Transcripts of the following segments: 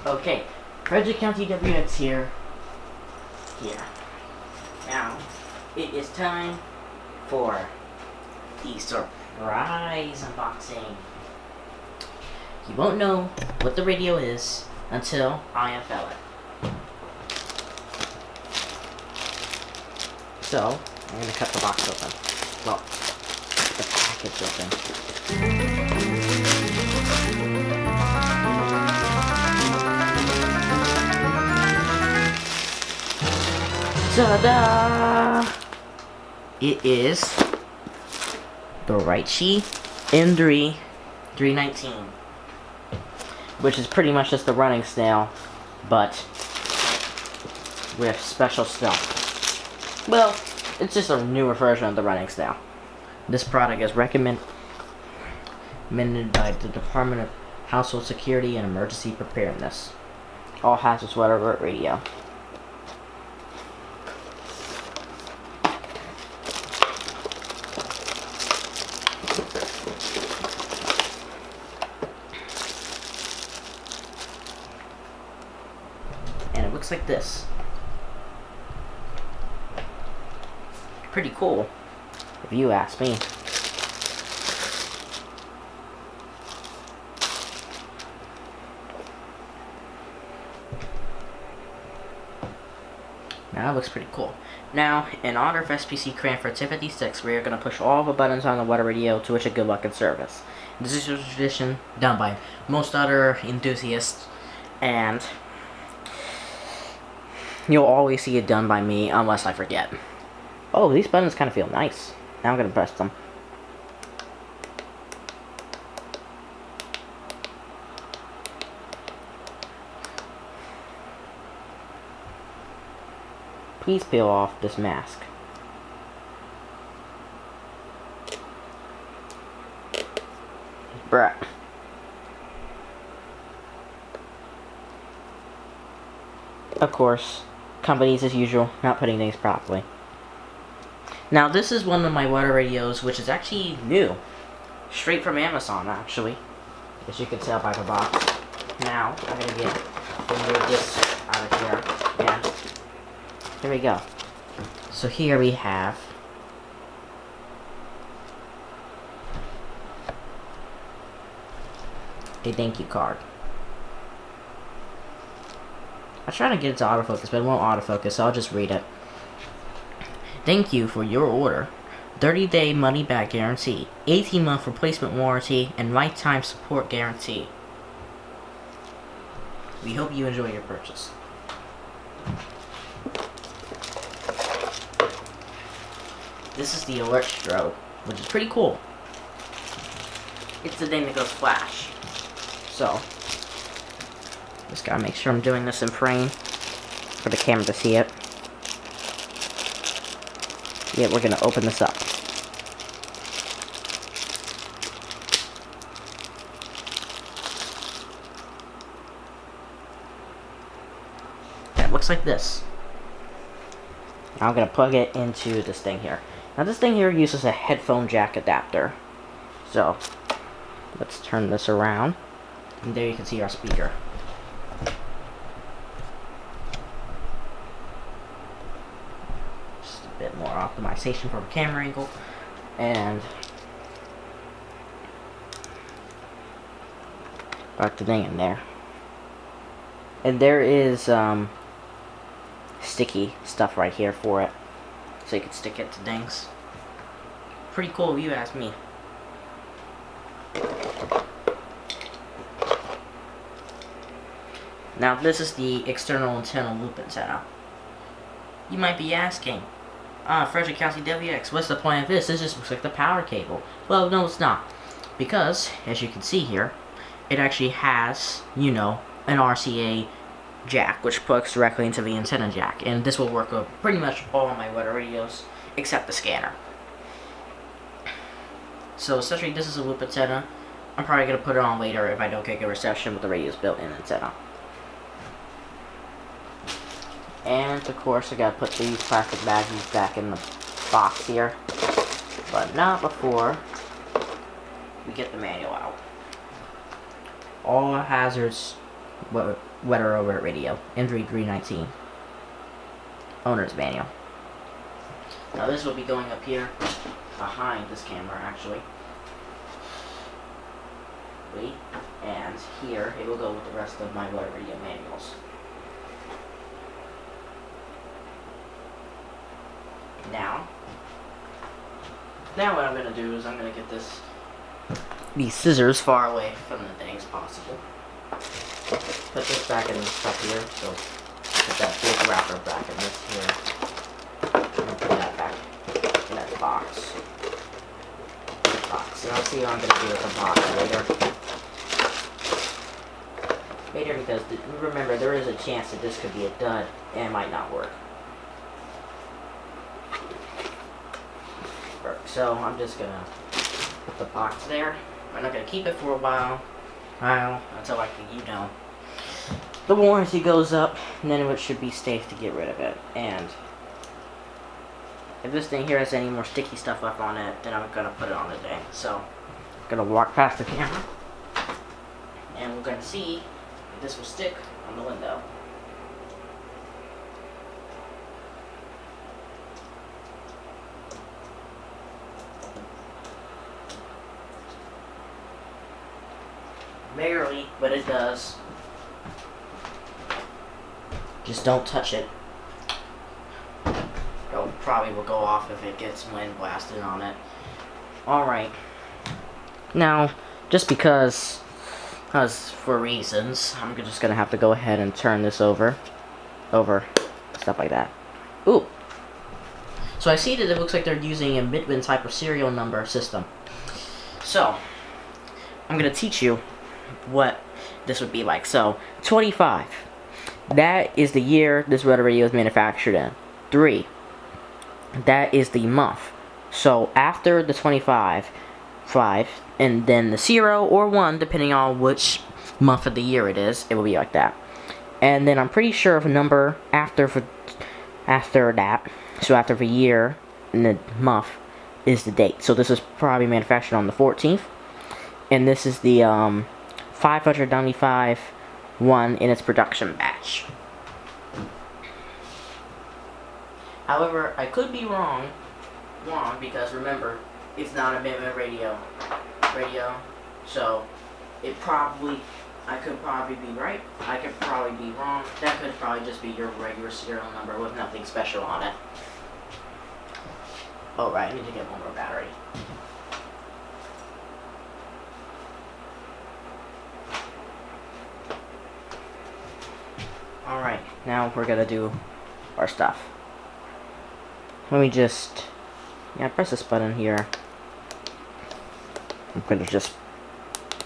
Okay, Frederick County WX here. Now, it is time for the surprise unboxing. You won't know what the radio is until I unveil it. So, I'm going to cut the box open. Well, the package open. Ta-da! It is the Raichi M3 319, which is pretty much just the running snail, but with special stuff. Well, it's just a newer version of the running snail. This product is recommended by the Department of Household Security and Emergency Preparedness. All hazards weather alert radio. And it looks like this. Pretty cool, if you ask me. Now it looks pretty cool. Now, in honor of SPC Cranford 1056, we are going to push all the buttons on the weather radio to wish it good luck and service. This is a tradition done by most other enthusiasts, and you'll always see it done by me unless I forget. Oh, these buttons kind of feel nice. Now I'm going to press them. Please peel off this mask. Bruh. Of course, companies as usual, not putting things properly. Now this is one of my weather radios, which is actually new. Straight from Amazon, actually. As you can tell by the box. Now, I'm going to remove this out of here. And here we go. So here we have a thank you card. I try to get it to autofocus, but it won't autofocus, so I'll just read it. Thank you for your order. 30-day money-back guarantee, 18-month replacement warranty, and lifetime support guarantee. We hope you enjoy your purchase. This is the alert strobe, which is pretty cool. It's the thing that goes flash. So, just gotta make sure I'm doing this in frame for the camera to see it. Yeah, we're gonna open this up. That looks like this. Now I'm gonna plug it into this thing here. Now this thing here uses a headphone jack adapter. So, let's turn this around. And there you can see our speaker. Just a bit more optimization for a camera angle. And got the thing in there. And there is sticky stuff right here for it. So you can stick it to things. Pretty cool if you ask me. Now this is the external antenna loop antenna. You might be asking, Frederick County WX, what's the point of this? This just looks like the power cable. Well, no it's not. Because, as you can see here, it actually has, you know, an RCA jack, which plugs directly into the antenna jack. And this will work with pretty much all of my weather radios, except the scanner. So essentially this is a loop antenna. I'm probably going to put it on later if I don't get good reception with the radio's built-in antenna. And of course I gotta put these plastic baggies back in the box here. But not before we get the manual out. All hazards weather alert radio. Entry 319. Owner's manual. Now this will be going up here behind this camera, actually. And here it will go with the rest of my weather radio manuals. Now what I'm gonna do is I'm gonna get these scissors far away from the thing as possible. Put this back in this stuff here, so put that big wrapper back in this here. And put that back in that box. And I'll see what I'm gonna do with the box later, because remember, there is a chance that this could be a dud and it might not work. So I'm just gonna put the box there. I'm not gonna keep it for a while until I can, the warranty goes up, and then it should be safe to get rid of it. And if this thing here has any more sticky stuff left on it, then I'm gonna put it on the thing. So I'm gonna walk past the camera, and we're gonna see if this will stick on the window. Barely, but it does. Just don't touch it. It probably will go off if it gets wind blasted on it. Alright. Now, just because for reasons, I'm just gonna have to go ahead and turn this over, stuff like that. Ooh. So I see that it looks like they're using a Midwin type of serial number system. So, I'm gonna teach you what this would be like. So, 25. That is the year this weather radio is manufactured in. 3. That is the month. So, after the 25, 5, and then the 0 or 1, depending on which month of the year it is, it will be like that. And then I'm pretty sure of a number after that, so after the year and the month, is the date. So this is probably manufactured on the 14th. And this is the 595 one in its production batch. However, I could be wrong because remember, it's not a Midwin radio, so I could probably be right, I could probably be wrong. That could probably just be your regular serial number with nothing special on it. Oh right, I need to get one more battery. Alright, now we're gonna do our stuff. Let me just, press this button here. I'm gonna just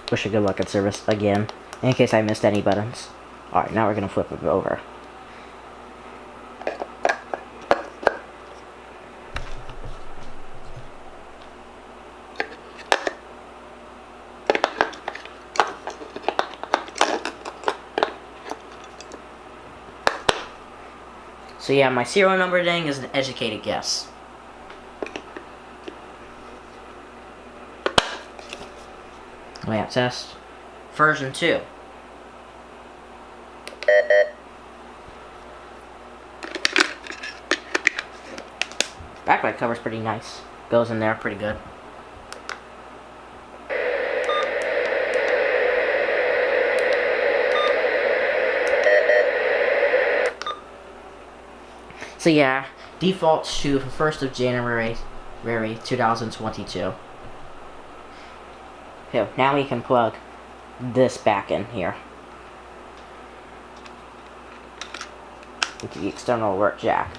wish a good luck at service again, in case I missed any buttons. Alright, now we're gonna flip it over. So yeah, my serial number ding is an educated guess. Layout test. Version 2. Backlight cover's pretty nice. Goes in there pretty good. So yeah, defaults to 1st of January 2022. Here, now we can plug this back in here into the external alert jack.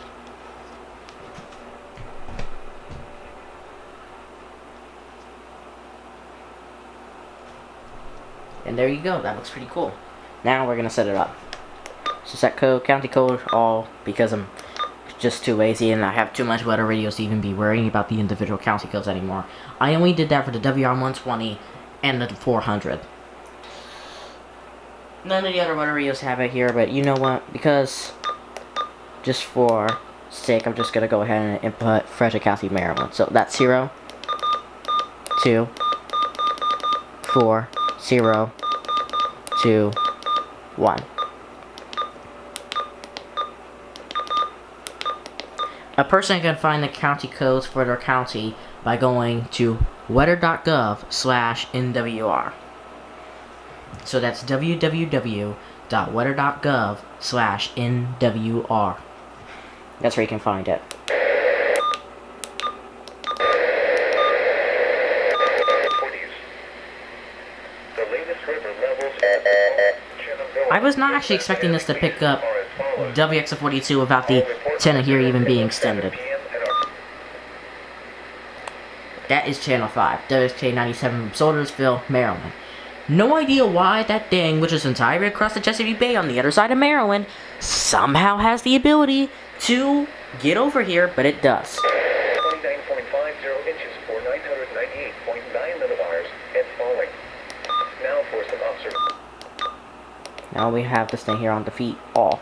And there you go, that looks pretty cool. Now we're gonna set it up. So set code, county code, all, because I'm just too lazy and I have too much weather radios to even be worrying about the individual county codes anymore. I only did that for the WR120 and the 400. None of the other weather radios have it here, but you know what? Because, just for sake, I'm just going to go ahead and input Frederick County, Maryland. So that's 0, 2, 4, 0, 2, 1. A person can find the county codes for their county by going to weather.gov/NWR. So that's www.weather.gov/NWR. That's where you can find it. I was not actually expecting this to pick up WX42 without the antenna here even being extended. That is Channel 5, WXK97 from Soldiersville, Maryland. No idea why that thing, which is entirely across the Chesapeake Bay on the other side of Maryland, somehow has the ability to get over here, but it does. 29.50 inches for 998.9 millibars and falling. Now for some observations. Now we have this thing here on defeat all.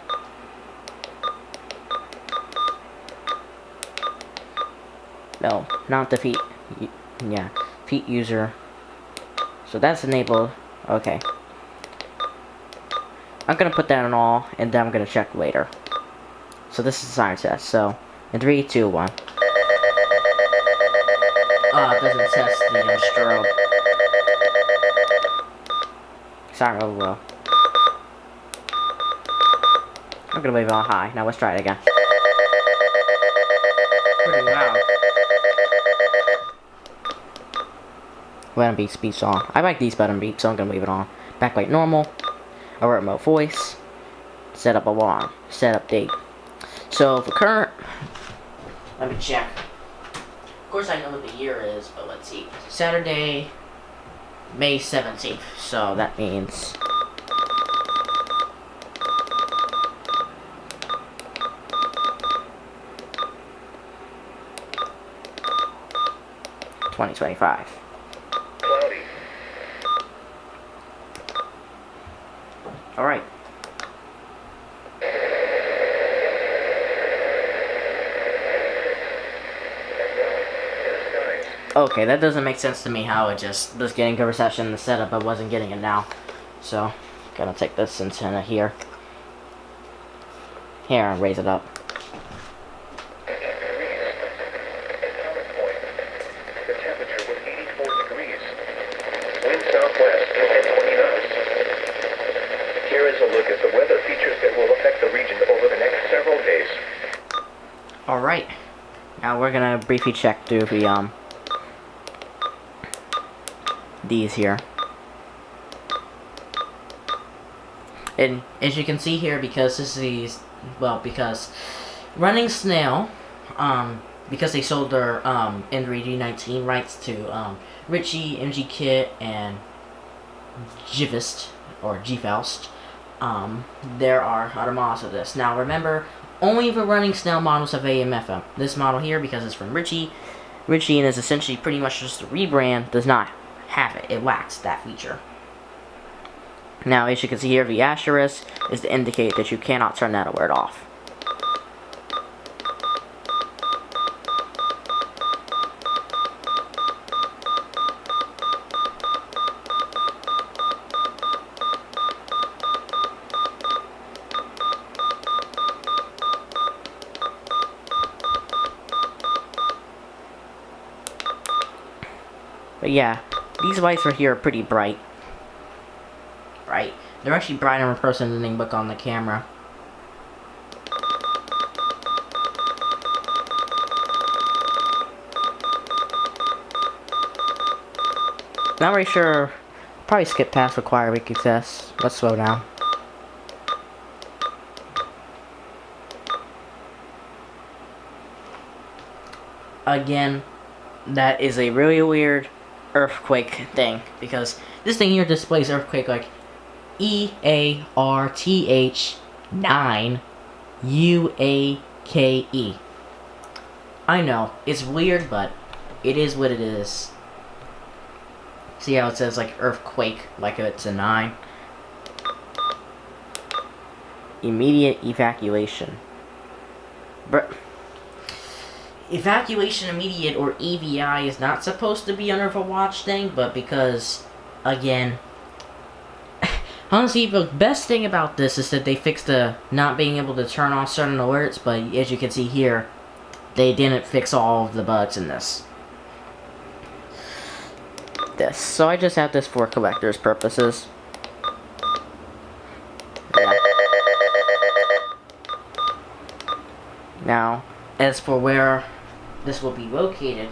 No, not defeat. Yeah, defeat user. So that's enabled. Okay. I'm gonna put that on all, and then I'm gonna check later. So this is the siren test. So in 3, 2, 1. It doesn't test the strobe. Siren overall. I'm gonna leave it on high. Now let's try it again. Pretty loud. Button beats, beats on. I like these button beats, so I'm gonna leave it on. Backlight normal. Alert mode voice. Setup alarm. Setup date. So for current, let me check. Of course I know what the year is, but let's see. Saturday, May 17th. So that means 2025. Cloudy. Alright. Okay, that doesn't make sense to me how it just was getting good reception in the setup, but wasn't getting it now. So, gonna take this antenna here. Here, and raise it up. The temperature was 84 degrees. Wind southwest at 20 knots. Here is a look at the weather features that will affect the region over the next several days. Alright. Now we're gonna briefly check through the, these here. And as you can see here, because this is, well, because Running Snail, because they sold their N3D19 rights to Richie, MG Kit, and Givist, or Gfaust, there are other models of this. Now remember, only the Running Snail models have AM/FM. This model here, because it's from Richie, and is essentially pretty much just a rebrand, does not have it. It lacks that feature. Now, as you can see here, the asterisk is to indicate that you cannot turn that alert off. But yeah, these lights right here are pretty bright. Right? They're actually brighter in person than they look on the camera. Not really sure. Probably skip past require weak access. Let's slow down. Again, that is a really weird earthquake thing, because this thing here displays earthquake like EARTH9UAKE. I know, it's weird, but it is what it is. See how it says like earthquake, like it's a 9? Immediate evacuation. Evacuation immediate, or EVI, is not supposed to be under the watch thing, but because, again, Honestly, the best thing about this is that they fixed the not being able to turn off certain alerts, but as you can see here, they didn't fix all of the bugs in this. So I just have this for collector's purposes. Yeah. Now, as for where this will be located,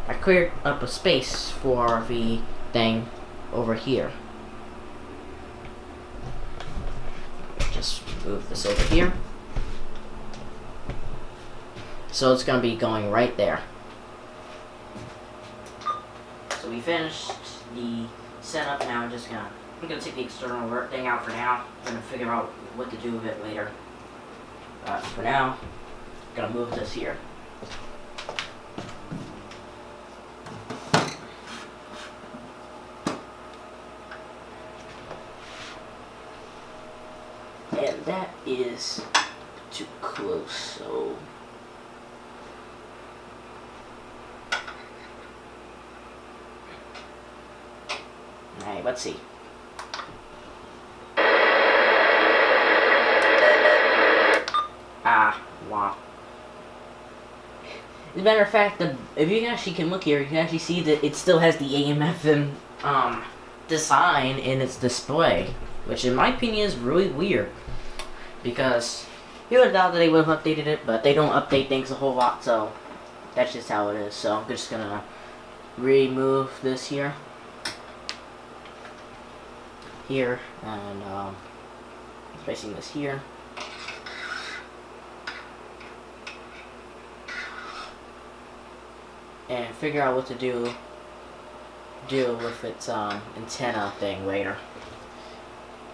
I cleared up a space for the thing over here. Just move this over here. So it's going to be going right there. So we finished the setup. Now I'm going to take the external alert thing out for now. I'm going to figure out what to do with it later. For now, I'm going to move this here. And that is too close, so... Alright, let's see. Wow. As a matter of fact, if you actually can look here, you can actually see that it still has the AMFM design in its display, which in my opinion is really weird, because you would have thought that they would have updated it, but they don't update things a whole lot, so that's just how it is. So I'm just gonna remove this here, and placing this here. And figure out what to do with its antenna thing later.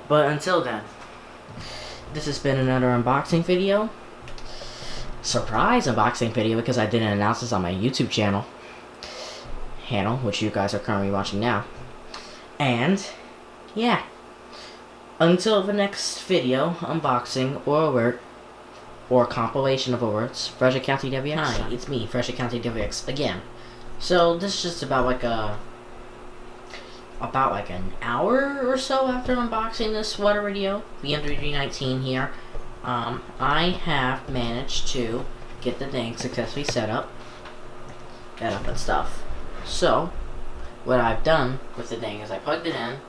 But until then, this has been another unboxing video. Surprise unboxing video, because I didn't announce this on my YouTube channel, which you guys are currently watching now. And yeah, until the next video, unboxing or alert, or compilation of alerts, Frederick County WX. Hi, it's me, Frederick County WX again. So this is just about like an hour or so after unboxing this water radio, the M3319 here. I have managed to get the thing successfully set up and stuff. So what I've done with the thing is I plugged it in,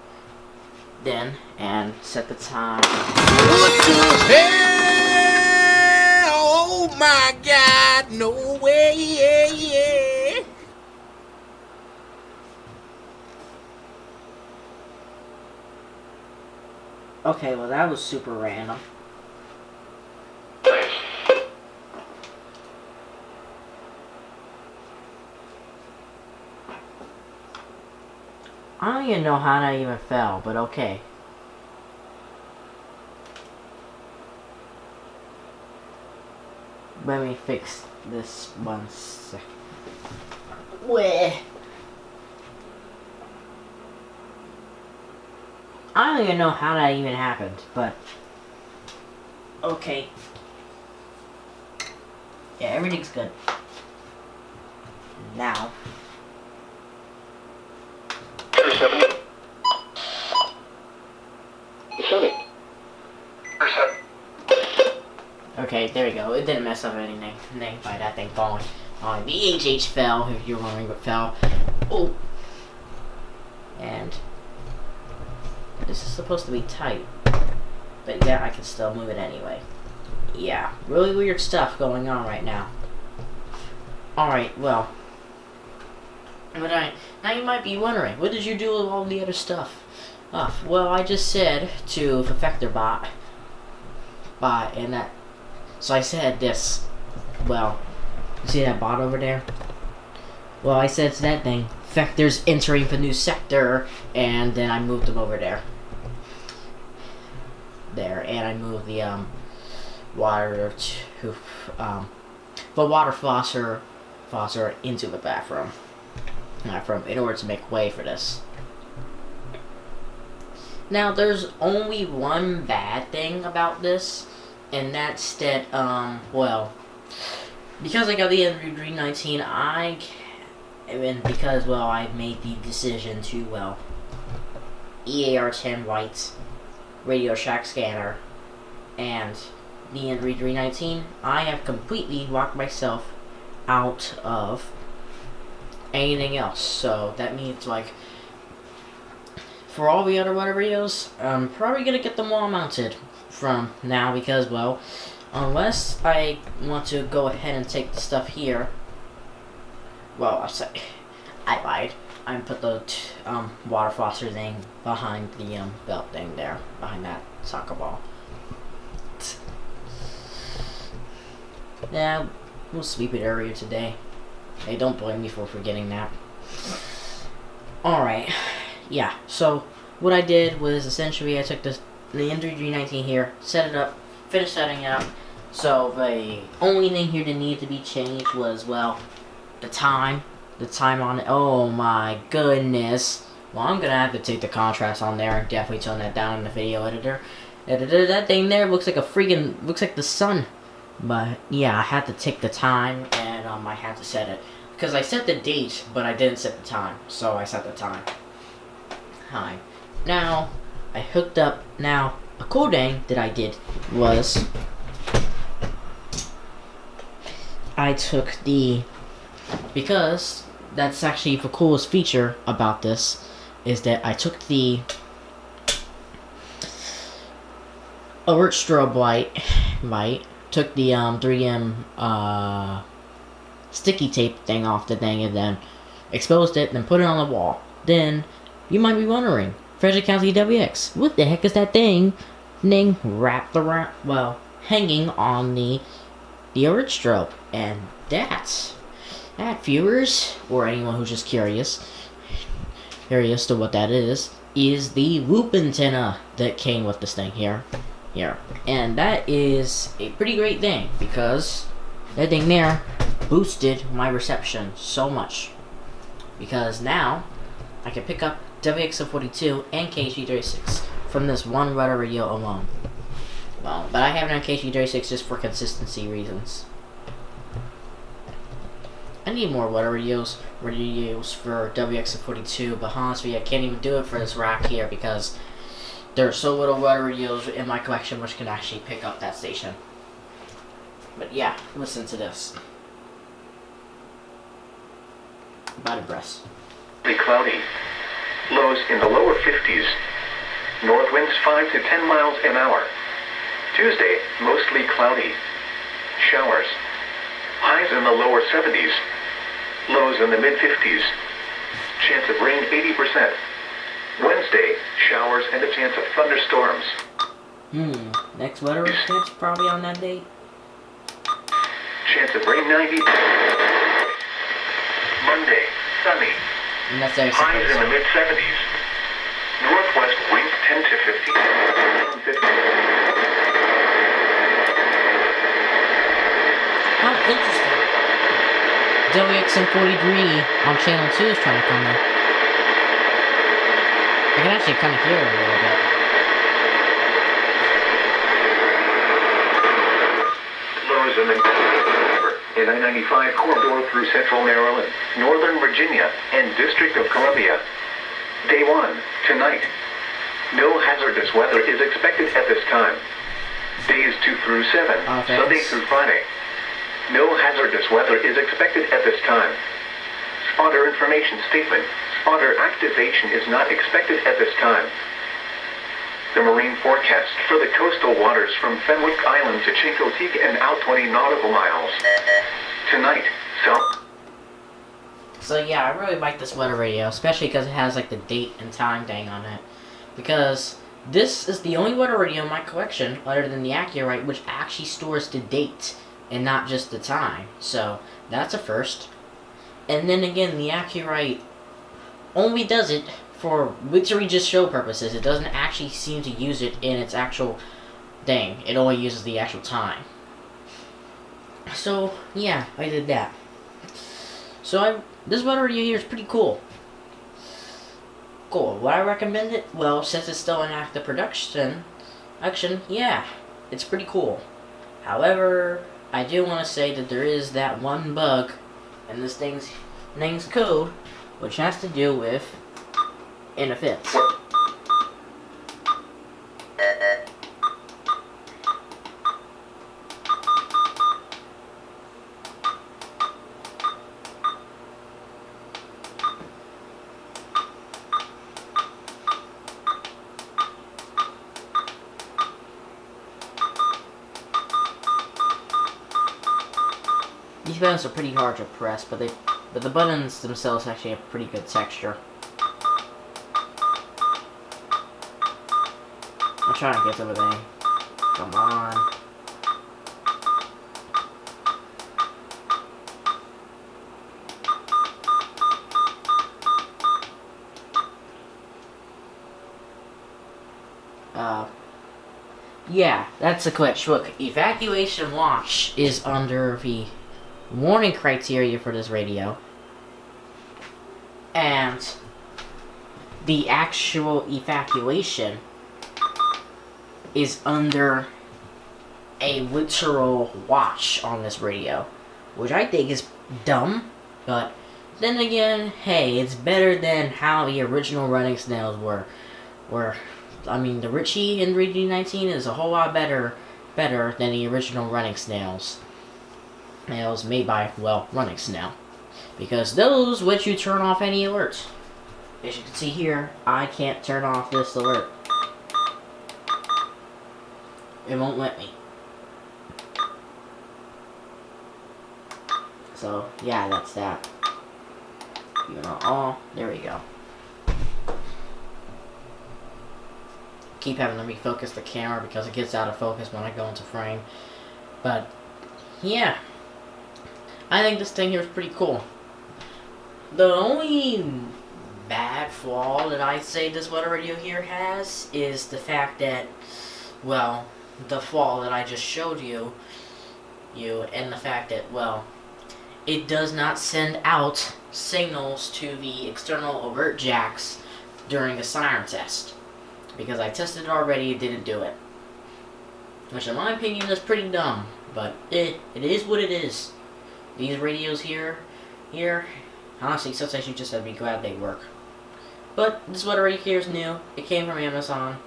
then, and set the time. What the hell? Oh my God, no way, yeah. Okay, well that was super random. I don't even know how that even fell, but okay. Let me fix this one sec. Where? I don't even know how that even happened, but okay. Yeah, everything's good. Now. Okay, there we go. It didn't mess up anything by that thing falling. The HH fell, if you're wondering what fell. Oh! And this is supposed to be tight. But yeah, I can still move it anyway. Yeah, really weird stuff going on right now. Alright, well. Now you might be wondering, what did you do with all the other stuff? Well, I just said to Perfector bot, and that. So I said this. Well, you see that bot over there? Well, I said to that thing, Vector's entering the new sector, and then I moved them over there. And I moved the water to the water flosser into the bathroom. In order to make way for this. Now, there's only one bad thing about this, and that's that, well, because I got the M3319, I made the decision to, well, EAR-10 white Radio Shack scanner and the Android 319, I have completely locked myself out of anything else. So that means, like, for all the other weather videos, I'm probably gonna get them all mounted from now because, well, unless I want to go ahead and take the stuff here. Well, I lied. I put the water flosser thing behind the belt thing there, behind that soccer ball. Yeah, we'll sweep it earlier today. Hey, don't blame me for forgetting that. Alright, yeah, so what I did was essentially I took the Android 319 here, set it up, finished setting it up. So the only thing here that needed to be changed was, well, the time on it. Oh my goodness. Well, I'm gonna have to take the contrast on there and definitely tone that down in the video editor. That thing there looks like looks like the sun. But yeah, I had to take the time and I had to set it. Because I set the date, but I didn't set the time. So I set the time. Hi. Now, I hooked up. Now, a cool thing that I did was I took because that's actually the coolest feature about this, is that I took the alert strobe light, took the 3M sticky tape thing off the thing, and then exposed it, then put it on the wall. Then you might be wondering, Frederick County WX, what the heck is that thing wrapped around, well, hanging on the alert strobe? And that, viewers, or anyone who's just curious to what that is the loop antenna that came with this thing here. And that is a pretty great thing, because that thing there boosted my reception so much. Because now, I can pick up WXO42 and KG36 from this one rudder radio alone. Well, but I have it on KG36 just for consistency reasons. I need more weather radios for WXO42, but honestly, I can't even do it for this rack here because there's so little weather radios in my collection which can actually pick up that station. But yeah, listen to this. About a breast. Cloudy. Lows in the lower 50s. North winds 5 to 10 miles an hour. Tuesday, mostly cloudy. Showers. Highs in the lower 70s. Lows in the mid-50s. Chance of rain 80%. Wednesday, showers and a chance of thunderstorms. Next weather report's probably on that date. Chance of rain 90. Monday, sunny. And that's Highs in the mid-70s. Northwest winds 10 to 15. How interesting. WXM43 on channel 2 is trying to come in. I can actually kind of hear it a little bit. Lows in the I-95 corridor through central Maryland, northern Virginia, and District of Columbia. Day 1, tonight. No hazardous weather is expected at this time. Days 2 through 7, Sunday through Friday. No hazardous weather is expected at this time. Spotter information statement. Spotter activation is not expected at this time. The marine forecast for the coastal waters from Fenwick Island to Chincoteague and out 20 nautical miles. Tonight, So yeah, I really like this weather radio, especially because it has like the date and time thing on it. Because this is the only weather radio in my collection, other than the Accurite, which actually stores the date and not just the time. So that's a first. And then again, the Accurite only does it for literally just show purposes. It doesn't actually seem to use it in its actual thing. It only uses the actual time. So yeah, I did that. So this weather radio here is pretty cool. Cool. Would I recommend it? Well, since it's still in active production, yeah, it's pretty cool. However, I do want to say that there is that one bug in this thing's code, which has to do with interference. buttons are pretty hard to press, but the buttons themselves actually have pretty good texture. I'm trying to get everything. Come on. Yeah, that's a glitch. Look, evacuation launch is under the warning criteria for this radio. And the actual evacuation is under a literal watch on this radio. Which I think is dumb, but then again, hey, it's better than how the original running snails were. I mean, the Ritchie in 3D19 is a whole lot better than the original running snails. And it was made by, well, running snail. Because those let you turn off any alerts. As you can see here, I can't turn off this alert. It won't let me. So, yeah, that's that. There we go. Keep having to refocus the camera because it gets out of focus when I go into frame. But, yeah. I think this thing here is pretty cool. The only bad flaw that I say this weather radio here has is the fact that, well, the flaw that I just showed you, and the fact that, well, it does not send out signals to the external alert jacks during a siren test. Because I tested it already, it didn't do it. Which in my opinion is pretty dumb. But it is what it is. These radios here, honestly, sometimes you just have to be glad they work. But this weather radio here is new. It came from Amazon.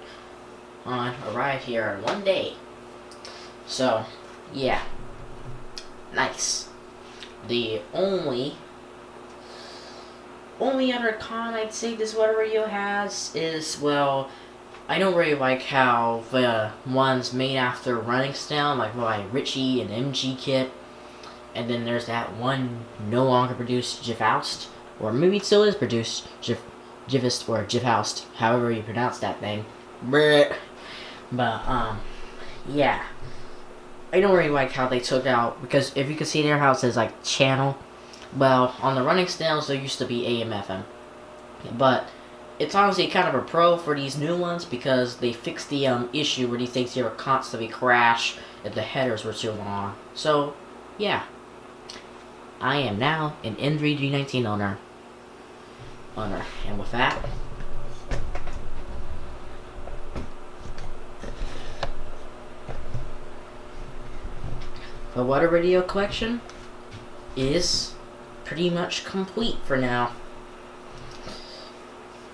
Arrived here in one day. So, yeah. Nice. The only other con I'd say this weather radio has is, well, I don't really like how the ones made after Running Snail, like by Ritchie and MG Kit, and then there's that one no longer produced Jifaust, or maybe it still is produced Jifist or Jifaust, however you pronounce that thing. But yeah. I don't really like how they took out, because if you can see there how it says like channel, well, on the Running Snails there used to be AM FM, but it's honestly kind of a pro for these new ones because they fixed the issue where these things here would constantly crash if the headers were too long. So, yeah. I am now an N3G19 owner. And with that, the water radio collection is pretty much complete for now.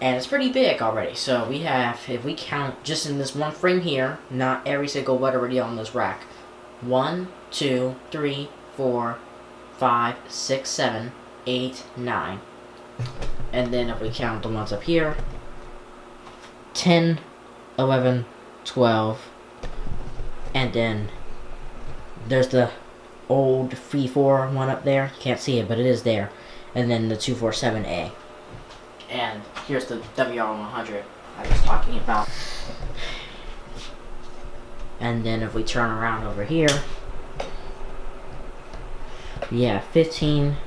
And it's pretty big already. So we have, if we count just in this one frame here, not every single weather radio on this rack. 1, 2, 3, 4, 5, 6, 7, 8, 9. And then if we count the ones up here, 10, 11, 12. And then there's the old 3-4 one up there. You can't see it, but it is there. And then the 247A. And here's the WR100 I was talking about. And then if we turn around over here, yeah, 15,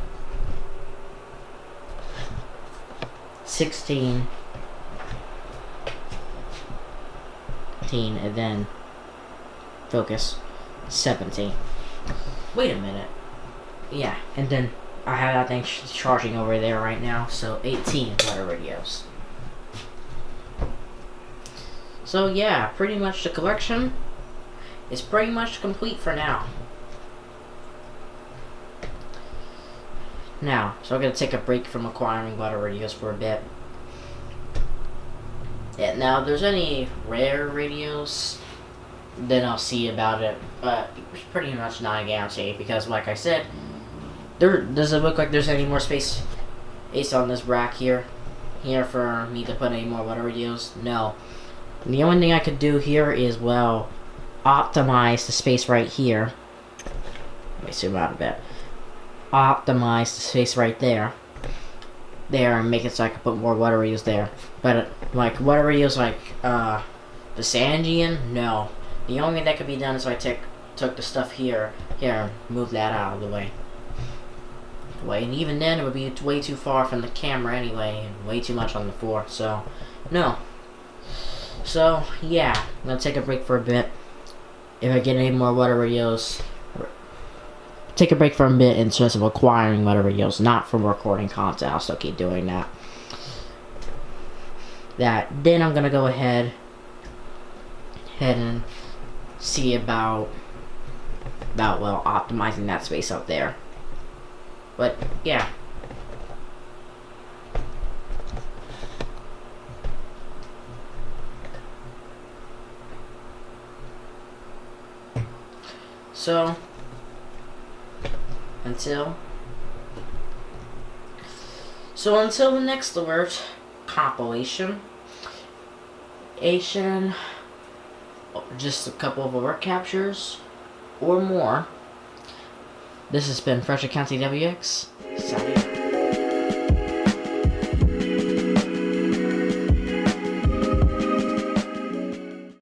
16, 18, and then focus, 17. Wait a minute. Yeah, and then I have that thing charging over there right now, so 18 weather radios. So yeah, pretty much the collection is pretty much complete for now. Now, so I'm going to take a break from acquiring weather radios for a bit. Yeah, now if there's any rare radios, then I'll see about it, but it's pretty much not a guarantee, because like I said, there doesn't look like there's any more space on this rack here for me to put any more weather radios. No. And the only thing I could do here is, well, optimize the space right here. Let me zoom out a bit. optimize the space right there, and make it so I can put more water reels there. But like water reels like the Sandian, no. The only thing that could be done is if I took the stuff here, and move that out of the way. And even then it would be way too far from the camera anyway, and way too much on the floor, so no. So yeah, I'm gonna take a break for a bit. If I get any more water reels, take a break for a bit in terms of acquiring water reels, not from recording content. I'll still keep doing that. Then I'm gonna go ahead and see about optimizing that space up there. But yeah. So until the next alert compilation, just a couple of alert captures or more. This has been Frederick County WX. Signing out.